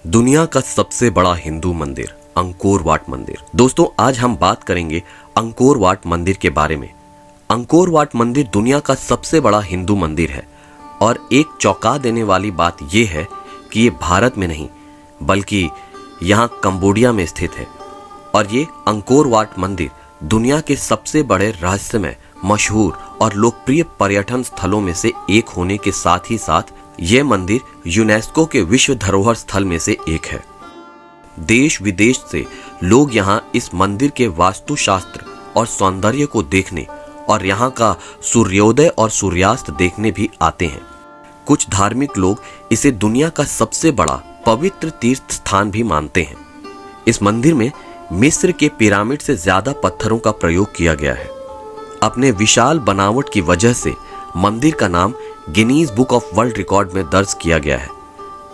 दुनिया का सबसे बड़ा हिंदू मंदिर अंकोर वाट मंदिर। दोस्तों, आज हम बात करेंगे अंकोर वाट मंदिर के बारे में। अंकोर वाट मंदिर दुनिया का सबसे बड़ा हिंदू मंदिर है और एक चौंका देने वाली बात यह है कि ये भारत में नहीं बल्कि यहाँ कंबोडिया में स्थित है। और ये अंकोर वाट मंदिर दुनिया के सबसे बड़े रहस्यमय, मशहूर और लोकप्रिय पर्यटन स्थलों में से एक होने के साथ ही साथ यह मंदिर यूनेस्को के विश्व धरोहर स्थल में से एक है। देश विदेश से लोग यहाँ इस मंदिर के वास्तुशास्त्र और सौंदर्य को देखने और यहाँ का सूर्योदय और सूर्यास्त देखने भी आते हैं। कुछ धार्मिक लोग इसे दुनिया का सबसे बड़ा पवित्र तीर्थ स्थान भी मानते हैं। इस मंदिर में मिस्र के पिरामिड से ज्यादा पत्थरों का प्रयोग किया गया है। अपने विशाल बनावट की वजह से मंदिर का नाम Guinness book of world record में दर्ज किया गया है।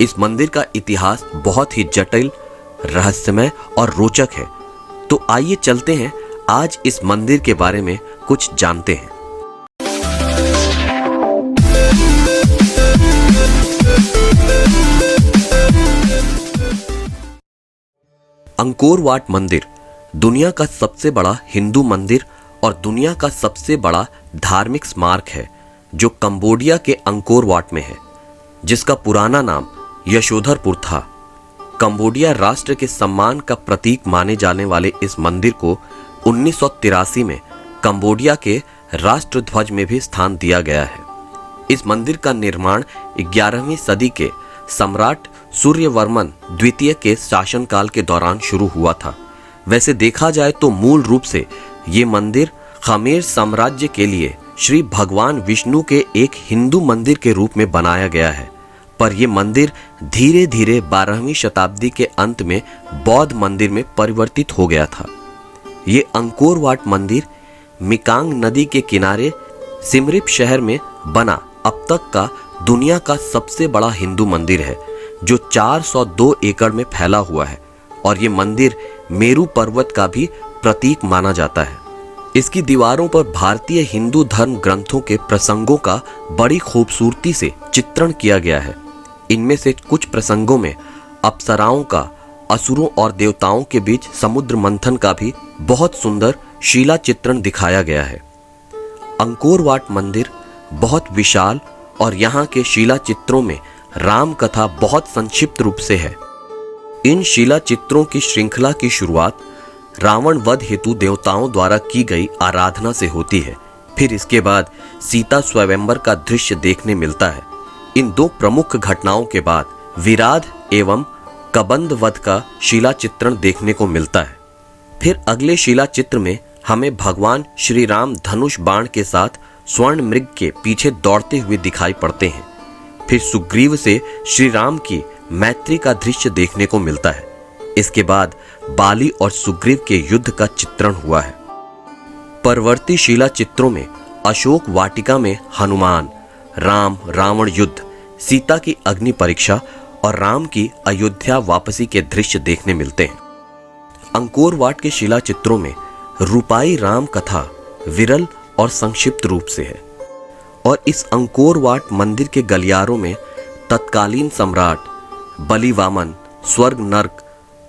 इस मंदिर का इतिहास बहुत ही जटिल, रहस्यमय और रोचक है। तो आइए चलते हैं, आज इस मंदिर के बारे में कुछ जानते हैं। अंकोर वाट मंदिर दुनिया का सबसे बड़ा हिंदू मंदिर और दुनिया का सबसे बड़ा धार्मिक स्मारक है, जो कंबोडिया के अंकोर वाट में है, जिसका पुराना नाम यशोधरपुर था। कंबोडिया राष्ट्र के सम्मान का प्रतीक माने जाने वाले इस मंदिर को 1983 में कंबोडिया के राष्ट्रध्वज में भी स्थान दिया गया है। इस मंदिर का निर्माण 11वीं सदी के सम्राट सूर्यवर्मन द्वितीय के शासनकाल के दौरान शुरू हुआ था। वैसे देखा जाए तो मूल रूप से ये मंदिर खमेर साम्राज्य के लिए श्री भगवान विष्णु के एक हिंदू मंदिर के रूप में बनाया गया है, पर यह मंदिर धीरे धीरे 12वीं शताब्दी के अंत में बौद्ध मंदिर में परिवर्तित हो गया था। ये अंकोर वाट मंदिर मिकांग नदी के किनारे सिमरिप शहर में बना अब तक का दुनिया का सबसे बड़ा हिंदू मंदिर है, जो 402 एकड़ में फैला हुआ है और ये मंदिर मेरू पर्वत का भी प्रतीक माना जाता है। इसकी दीवारों पर भारतीय हिंदू धर्म ग्रंथों के प्रसंगों का बड़ी खूबसूरती से चित्रण किया गया है। इनमें से कुछ प्रसंगों में अप्सराओं का असुरों और देवताओं के बीच समुद्र मंथन का भी बहुत सुंदर शिला चित्रण दिखाया गया है। अंकोर वाट मंदिर बहुत विशाल और यहाँ के शिला चित्रों में राम कथा बहुत संक्षिप्त रूप से है। इन शिला चित्रों की श्रृंखला की शुरुआत रावण वध हेतु देवताओं द्वारा की गई आराधना से होती है। फिर इसके बाद सीता स्वयंवर का दृश्य देखने मिलता है। इन दो प्रमुख घटनाओं के बाद विराध एवं कबंध वध का शिला चित्रण देखने को मिलता है। फिर अगले शिला चित्र में हमें भगवान श्री राम धनुष बाण के साथ स्वर्ण मृग के पीछे दौड़ते हुए दिखाई पड़ते हैं। फिर सुग्रीव से श्री राम की मैत्री का दृश्य देखने को मिलता है। इसके बाद बाली और सुग्रीव के युद्ध का चित्रण हुआ है। परवर्ती शिला चित्रों में अशोक वाटिका में हनुमान, राम रावण युद्ध, सीता की अग्नि परीक्षा और राम की अयोध्या वापसी के दृश्य देखने मिलते हैं। अंकोर वाट के शिला चित्रों में रूपाई राम कथा विरल और संक्षिप्त रूप से है और इस अंकोर वाट मंदिर के गलियारों में तत्कालीन सम्राट बलि वामन, स्वर्ग नर्क,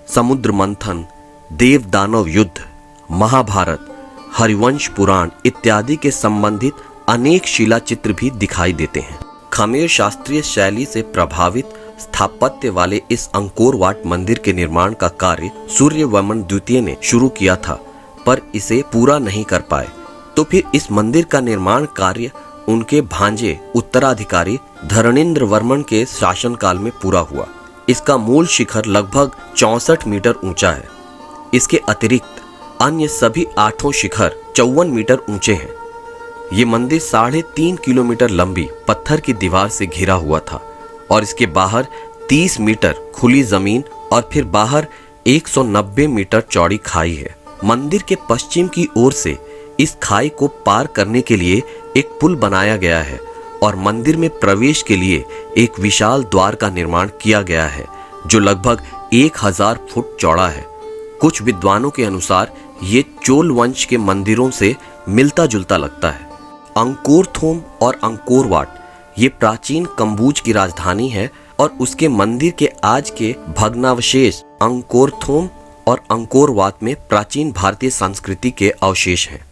समुद्र मंथन, देव दानव युद्ध, महाभारत, हरिवंश पुराण इत्यादि के संबंधित अनेक शिला चित्र भी दिखाई देते हैं। खमेर शास्त्रीय शैली से प्रभावित स्थापत्य वाले इस अंकोर वाट मंदिर के निर्माण का कार्य सूर्यवर्मन द्वितीय ने शुरू किया था, पर इसे पूरा नहीं कर पाए। तो फिर इस मंदिर का निर्माण कार्य उनके भांजे उत्तराधिकारी धरणेंद्र वर्मन के शासनकाल में पूरा हुआ। इसका मूल शिखर लगभग 64 मीटर ऊंचा है। इसके अतिरिक्त अन्य सभी 8 शिखर 54 मीटर ऊंचे हैं। ये मंदिर 3.5 किलोमीटर लंबी पत्थर की दीवार से घिरा हुआ था और इसके बाहर 30 मीटर खुली जमीन और फिर बाहर 190 मीटर चौड़ी खाई है। मंदिर के पश्चिम की ओर से इस खाई को पार करने के लिए एक पुल बनाया गया है और मंदिर में प्रवेश के लिए एक विशाल द्वार का निर्माण किया गया है, जो लगभग 1000 फुट चौड़ा है। कुछ विद्वानों के अनुसार ये चोल वंश के मंदिरों से मिलता जुलता लगता है। अंकोर थोम और अंकोर वाट ये प्राचीन कंबोज की राजधानी है और उसके मंदिर के आज के भग्नावशेष अंकोरथोम और अंकोर वाट में प्राचीन भारतीय संस्कृति के अवशेष हैं।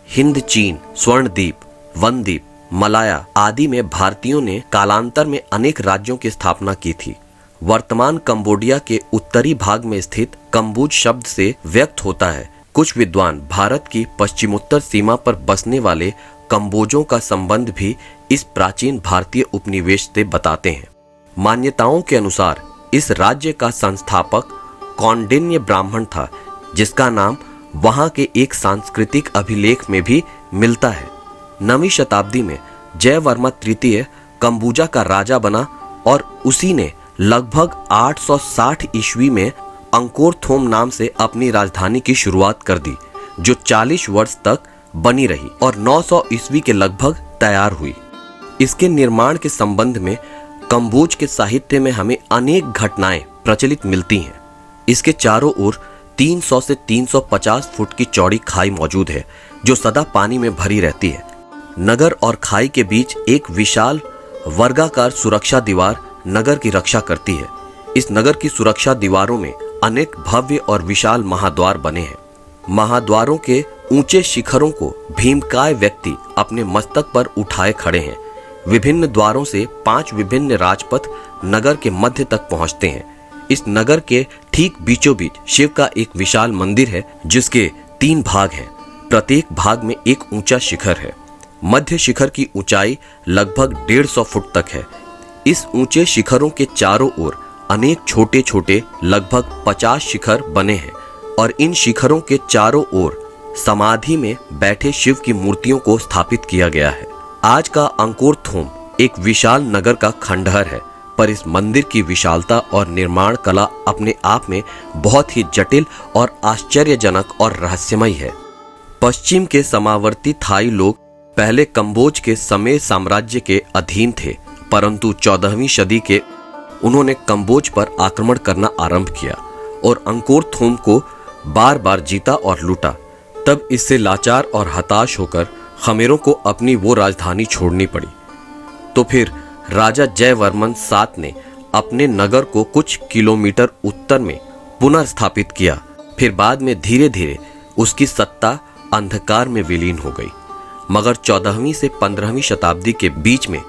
हिंद, चीन, स्वर्णद्वीप, वनद्वीप, मलाया आदि में भारतीयों ने कालांतर में अनेक राज्यों की स्थापना की थी। वर्तमान कंबोडिया के उत्तरी भाग में स्थित कम्बोज शब्द से व्यक्त होता है। कुछ विद्वान भारत की पश्चिमोत्तर सीमा पर बसने वाले कम्बोजों का संबंध भी इस प्राचीन भारतीय उपनिवेश से बताते हैं। मान्यताओं के अनुसार इस राज्य का संस्थापक कौंडिन्य ब्राह्मण था, जिसका नाम वहां के एक सांस्कृतिक अभिलेख में भी मिलता है। 9वीं शताब्दी में जयवर्मा तृतीय कम्बोजा का राजा बना और उसी ने लगभग 860 ईस्वी में अंकोरथोम नाम से अपनी राजधानी की शुरुआत कर दी, जो 40 वर्ष तक बनी रही और 900 ईस्वी के लगभग तैयार हुई। इसके निर्माण के संबंध में कम्बोज के साहित्य में हमें अनेक घटनाएं प्रचलित मिलती हैं। इसके चारों ओर 300 से 350 फुट की चौड़ी खाई मौजूद है, जो सदा पानी में भरी रहती है। नगर और खाई के बीच एक विशाल वर्गाकार सुरक्षा दीवार नगर की रक्षा करती है। इस नगर की सुरक्षा दीवारों में अनेक भव्य और विशाल महाद्वार बने हैं। महाद्वारों के ऊंचे शिखरों को भीमकाय व्यक्ति अपने मस्तक पर उठाए खड़े हैं। विभिन्न द्वारों से 5 विभिन्न राजपथ नगर के मध्य तक पहुंचते हैं। इस नगर के ठीक बीचों बीच शिव का एक विशाल मंदिर है, जिसके 3 भाग हैं। प्रत्येक भाग में एक ऊंचा शिखर है। मध्य शिखर की ऊंचाई लगभग 150 फुट तक है। इस ऊंचे शिखरों के चारों ओर अनेक छोटे छोटे लगभग 50 शिखर बने हैं और इन शिखरों के चारों ओर समाधि में बैठे शिव की मूर्तियों को स्थापित किया गया है। आज का अंकोरथोम एक विशाल नगर का खंडहर है, पर इस मंदिर की विशालता और निर्माण कला अपने आप में बहुत ही जटिल और आश्चर्यजनक और रहस्यमय है। पश्चिम के समावर्ती थाई लोग पहले कम्बोज के समय साम्राज्य के अधीन थे, परंतु 14वीं सदी के उन्होंने कम्बोज पर आक्रमण करना आरंभ किया और अंकोरथोम को बार बार जीता और लूटा। तब इससे लाचार और हताश होकर खमेरों को अपनी वो राजधानी छोड़नी पड़ी। तो फिर राजा जयवर्मन 7 ने अपने नगर को कुछ किलोमीटर उत्तर में पुनर्स्थापित किया। फिर बाद में धीरे धीरे उसकी सत्ता अंधकार में विलीन हो गई। मगर 14वीं से 15वीं शताब्दी के बीच में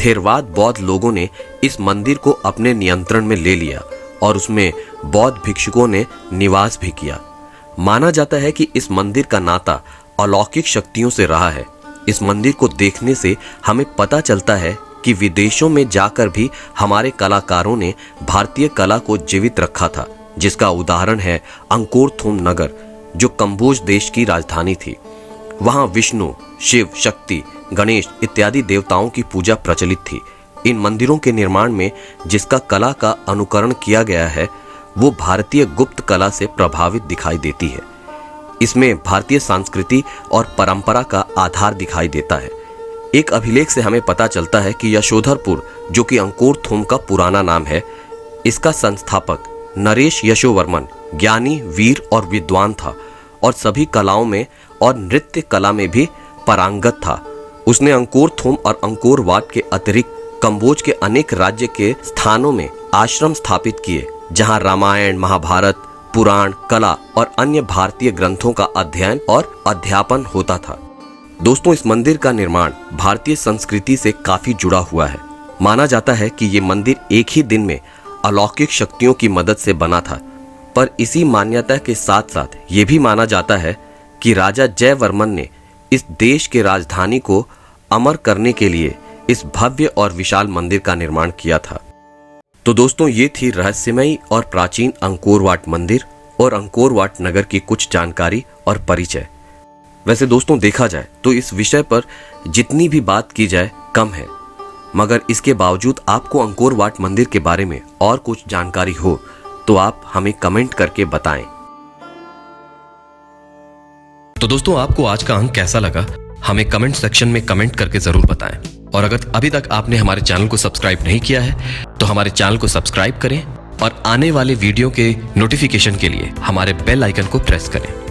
थेरवाद बौद्ध लोगों ने इस मंदिर को अपने नियंत्रण में ले लिया और उसमें बौद्ध भिक्षुकों ने निवास भी किया। माना जाता है कि इस मंदिर का नाता अलौकिक शक्तियों से रहा है। इस मंदिर को देखने से हमें पता चलता है कि विदेशों में जाकर भी हमारे कलाकारों ने भारतीय कला को जीवित रखा था, जिसका उदाहरण है अंकोरथोम नगर, जो कम्बोज देश की राजधानी थी। वहां विष्णु, शिव, शक्ति, गणेश इत्यादि देवताओं की पूजा प्रचलित थी। इन मंदिरों के निर्माण में जिसका कला का अनुकरण किया गया है, वो भारतीय गुप्त कला से प्रभावित दिखाई देती है। इसमें भारतीय संस्कृति और परंपरा का आधार दिखाई देता है। एक अभिलेख से हमें पता चलता है कि यशोधरपुर, जो कि अंकोरथोम का पुराना नाम है, इसका संस्थापक नरेश यशोवर्मन ज्ञानी, वीर और विद्वान था और सभी कलाओं में और नृत्य कला में भी पारंगत था। उसने अंकोरथोम और अंकोर वाट के अतिरिक्त कम्बोज के अनेक राज्य के स्थानों में आश्रम स्थापित किए, जहां रामायण, महाभारत, पुराण, कला और अन्य भारतीय ग्रंथों का अध्ययन और अध्यापन होता था। दोस्तों, इस मंदिर का निर्माण भारतीय संस्कृति से काफी जुड़ा हुआ है। माना जाता है कि ये मंदिर एक ही दिन में अलौकिक शक्तियों की मदद से बना था, पर इसी मान्यता के साथ साथ ये भी माना जाता है कि राजा जयवर्मन ने इस देश के राजधानी को अमर करने के लिए इस भव्य और विशाल मंदिर का निर्माण किया था। तो दोस्तों, ये थी रहस्यमयी और प्राचीन अंकोर वाट मंदिर और अंकोर वाट नगर की कुछ जानकारी और परिचय। वैसे दोस्तों, देखा जाए तो इस विषय पर जितनी भी बात की जाए कम है, मगर इसके बावजूद आपको अंकोर वाट मंदिर के बारे में और कुछ जानकारी हो तो आप हमें कमेंट करके बताएं। तो दोस्तों, आपको आज का अंक कैसा लगा हमें कमेंट सेक्शन में कमेंट करके जरूर बताएं। और अगर अभी तक आपने हमारे चैनल को सब्सक्राइब नहीं किया है तो हमारे चैनल को सब्सक्राइब करें और आने वाले वीडियो के नोटिफिकेशन के लिए हमारे बेल आइकन को प्रेस करें।